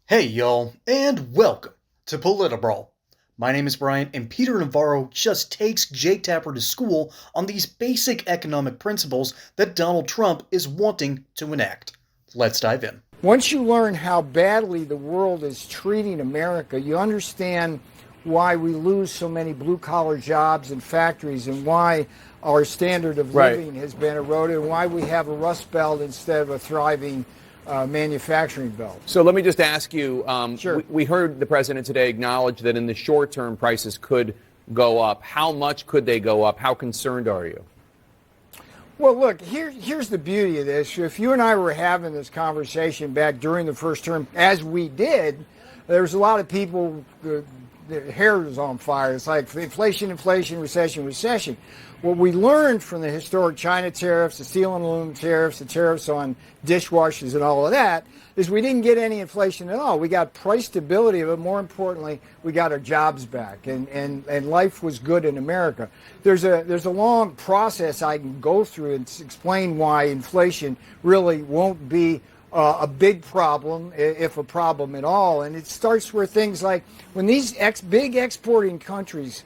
Hey y'all, and welcome to Politibrawl. My name is Brian, and Peter Navarro just takes Jake Tapper to school on these basic economic principles that Donald Trump is wanting to enact. Let's dive in. Once you learn how badly the world is treating America, you understand why we lose so many blue-collar jobs and factories and why our standard of living has been eroded and why we have a rust belt instead of a thriving manufacturing belt. So let me just ask you, Sure. we heard the president today acknowledge that in the short term prices could go up. How much could they go up? How concerned are you? Well, look, here's the beauty of this. If you and I were having this conversation back during the first term, as we did, there was a lot of people, their hair was on fire. It's like inflation, recession. What we learned from the historic China tariffs, the steel and aluminum tariffs, the tariffs on dishwashers and all of that, is we didn't get any inflation at all. We got price stability, but more importantly, we got our jobs back, and life was good in America. There's a long process I can go through and explain why inflation really won't be a big problem, if a problem at all. And it starts with things like when these big exporting countries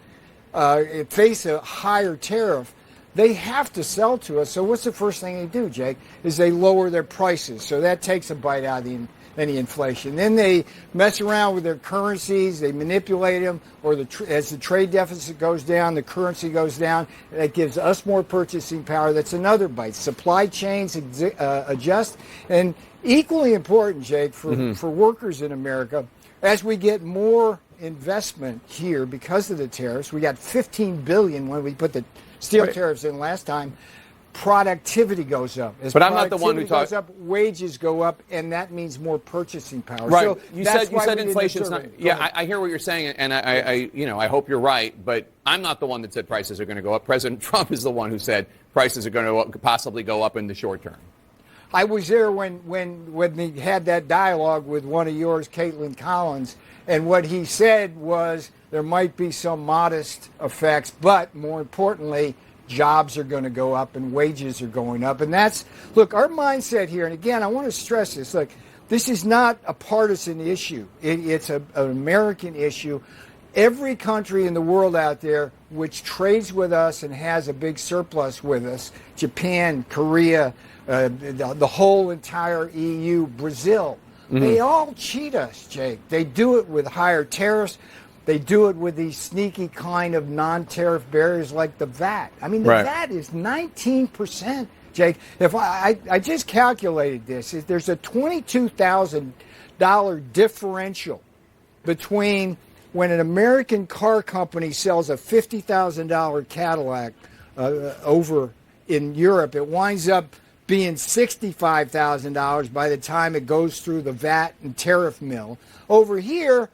face a higher tariff, they have to sell to us. So what's the first thing they do, Jake, is they lower their prices. So that takes a bite out of any inflation. Then they mess around with their currencies, they manipulate them, or as the trade deficit goes down, the currency goes down. That gives us more purchasing power. That's another bite. Supply chains adjust. And equally important, Jake, for workers in America, as we get more investment here because of the tariffs, we got $15 billion when we put the steel tariffs in last time. Productivity goes up. As but I'm not the one who goes up, wages go up, and that means more purchasing power. Right. So you said inflation's not. Yeah, I hear what you're saying, and I hope you're right. But I'm not the one that said prices are going to go up. President Trump is the one who said prices are going to possibly go up in the short term. I was there when he had that dialogue with one of yours, Caitlin Collins, and what he said was there might be some modest effects, but more importantly, jobs are going to go up and wages are going up. And that's, look, our mindset here, and again, I want to stress this, look, this is not a partisan issue. It's an American issue. Every country in the world out there which trades with us and has a big surplus with us, Japan, Korea, the whole entire EU, Brazil, they all cheat us, Jake. They do it with higher tariffs. They do it with these sneaky kind of non-tariff barriers like the VAT. I mean, the VAT is 19%, Jake. If I just calculated this, there's a $22,000 differential between when an American car company sells a $50,000 Cadillac over in Europe, it winds up being $65,000 by the time it goes through the VAT and tariff mill. Over here,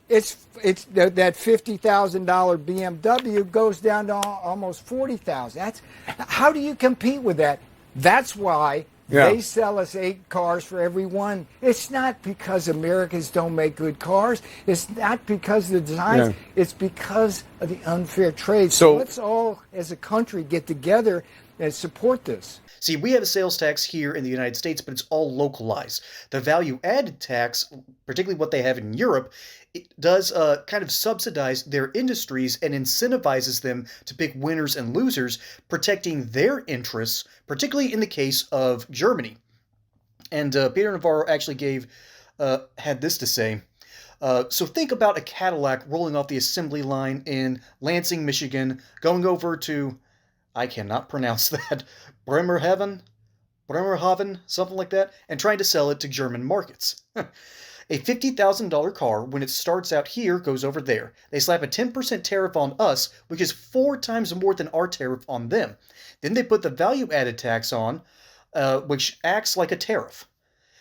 it's that $50,000 BMW goes down to almost $40,000. That's how do you compete with that? That's why they sell us 8 cars for every one. It's not because Americans don't make good cars. It's not because of the designs. It's because of the unfair trade. So let's all, as a country, get together and support this. See, we have a sales tax here in the United States, but it's all localized. The value-added tax, particularly what they have in Europe, it does kind of subsidize their industries and incentivizes them to pick winners and losers, protecting their interests, particularly in the case of Germany. And Peter Navarro actually had this to say. So think about a Cadillac rolling off the assembly line in Lansing, Michigan, going over to, I cannot pronounce that, Bremerhaven, something like that, and trying to sell it to German markets. A $50,000 car, when it starts out here, goes over there. They slap a 10% tariff on us, which is 4 times more than our tariff on them. Then they put the value-added tax on, which acts like a tariff.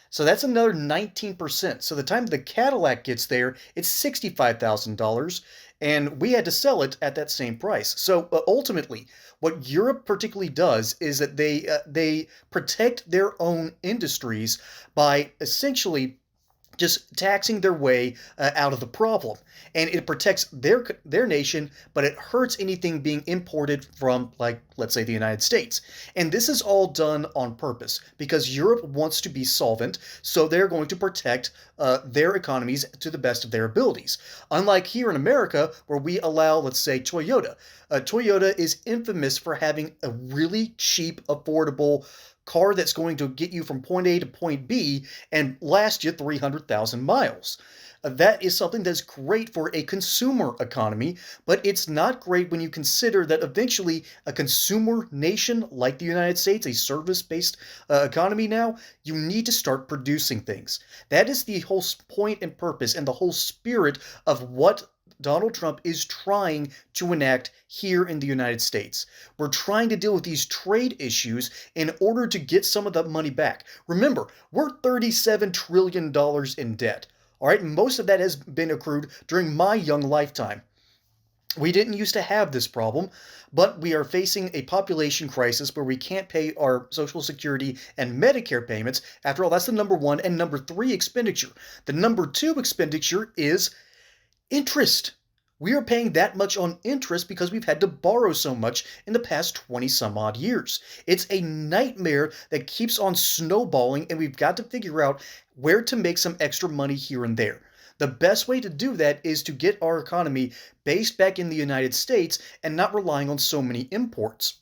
So that's another 19%. So the time the Cadillac gets there, it's $65,000, and we had to sell it at that same price. So ultimately, what Europe particularly does is that they protect their own industries by essentially just taxing their way out of the problem. And it protects their nation, but it hurts anything being imported from, like, let's say, the United States. And this is all done on purpose because Europe wants to be solvent, so they're going to protect their economies to the best of their abilities. Unlike here in America, where we allow, let's say, Toyota. Toyota is infamous for having a really cheap, affordable car that's going to get you from point A to point B and last you 300,000 miles. That is something that's great for a consumer economy, but it's not great when you consider that eventually a consumer nation like the United States, a service-based economy now, you need to start producing things. That is the whole point and purpose and the whole spirit of what Donald Trump is trying to enact here in the United States. We're trying to deal with these trade issues in order to get some of that money back. Remember, we're $37 trillion in debt. All right, most of that has been accrued during my young lifetime. We didn't used to have this problem, but we are facing a population crisis where we can't pay our Social Security and Medicare payments. After all, that's the number one and number three expenditure. The number two expenditure is interest. We are paying that much on interest because we've had to borrow so much in the past 20 some odd years. It's a nightmare that keeps on snowballing, and we've got to figure out where to make some extra money here and there. The best way to do that is to get our economy based back in the United States and not relying on so many imports.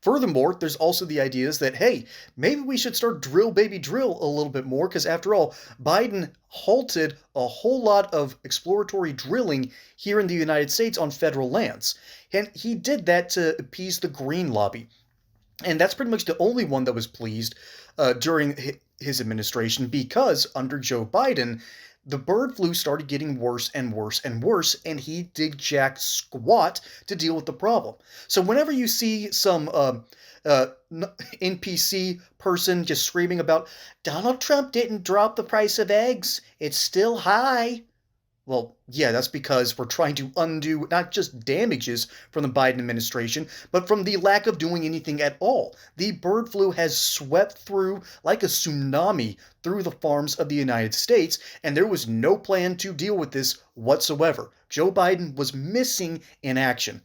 Furthermore, there's also the ideas that, hey, maybe we should start drill baby drill a little bit more because after all, Biden halted a whole lot of exploratory drilling here in the United States on federal lands. And he did that to appease the Green lobby. And that's pretty much the only one that was pleased during his administration because under Joe Biden, the bird flu started getting worse and worse and worse, and he did jack squat to deal with the problem. So whenever you see some NPC person just screaming about, Donald Trump didn't drop the price of eggs, it's still high. Well, yeah, that's because we're trying to undo not just damages from the Biden administration, but from the lack of doing anything at all. The bird flu has swept through like a tsunami through the farms of the United States, and there was no plan to deal with this whatsoever. Joe Biden was missing in action.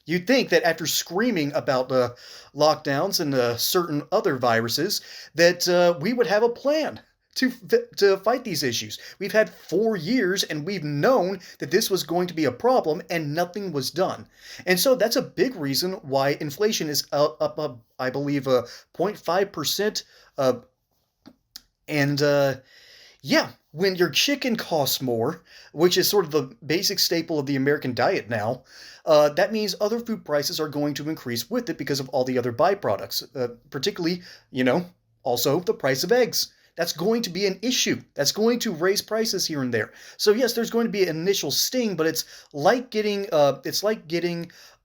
You'd think that after screaming about the lockdowns and certain other viruses, that we would have a plan to fight these issues. We've had 4 years and we've known that this was going to be a problem and nothing was done. And so that's a big reason why inflation is up I believe, 0.5%. Yeah, when your chicken costs more, which is sort of the basic staple of the American diet now, that means other food prices are going to increase with it because of all the other byproducts, particularly, also the price of eggs. That's going to be an issue. That's going to raise prices here and there. So yes, there's going to be an initial sting, but it's like getting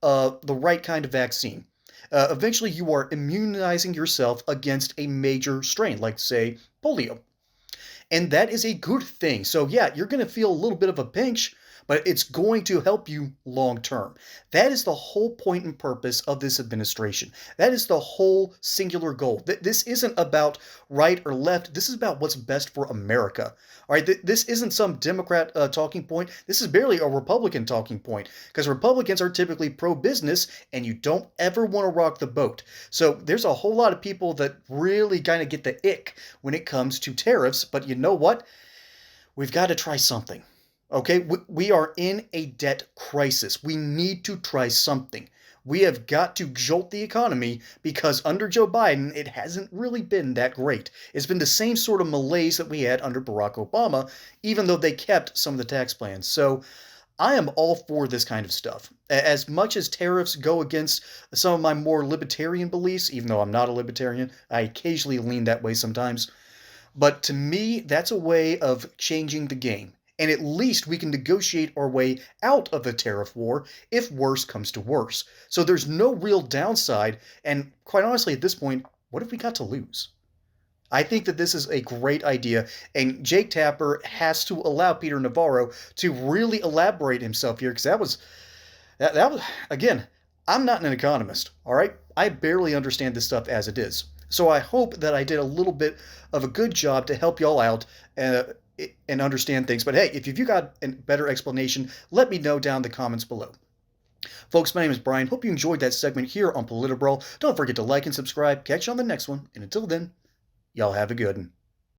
the right kind of vaccine. Eventually, you are immunizing yourself against a major strain, like say polio, and that is a good thing. So yeah, you're going to feel a little bit of a pinch, but it's going to help you long term. That is the whole point and purpose of this administration. That is the whole singular goal. This isn't about right or left. This is about what's best for America. All right, this isn't some Democrat talking point. This is barely a Republican talking point because Republicans are typically pro-business and you don't ever want to rock the boat. So there's a whole lot of people that really kind of get the ick when it comes to tariffs, but you know what? We've got to try something. Okay, we are in a debt crisis. We need to try something. We have got to jolt the economy because under Joe Biden, it hasn't really been that great. It's been the same sort of malaise that we had under Barack Obama, even though they kept some of the tax plans. So I am all for this kind of stuff. As much as tariffs go against some of my more libertarian beliefs, even though I'm not a libertarian, I occasionally lean that way sometimes. But to me, that's a way of changing the game. And at least we can negotiate our way out of the tariff war if worse comes to worse. So there's no real downside, and quite honestly, at this point, what have we got to lose? I think that this is a great idea, and Jake Tapper has to allow Peter Navarro to really elaborate himself here, because that was, again, I'm not an economist, all right? I barely understand this stuff as it is. So I hope that I did a little bit of a good job to help y'all out, and understand things. But hey, if you've got a better explanation, let me know down in the comments below. Folks, my name is Brian. Hope you enjoyed that segment here on Politbro. Don't forget to like and subscribe. Catch you on the next one. And until then, y'all have a good one.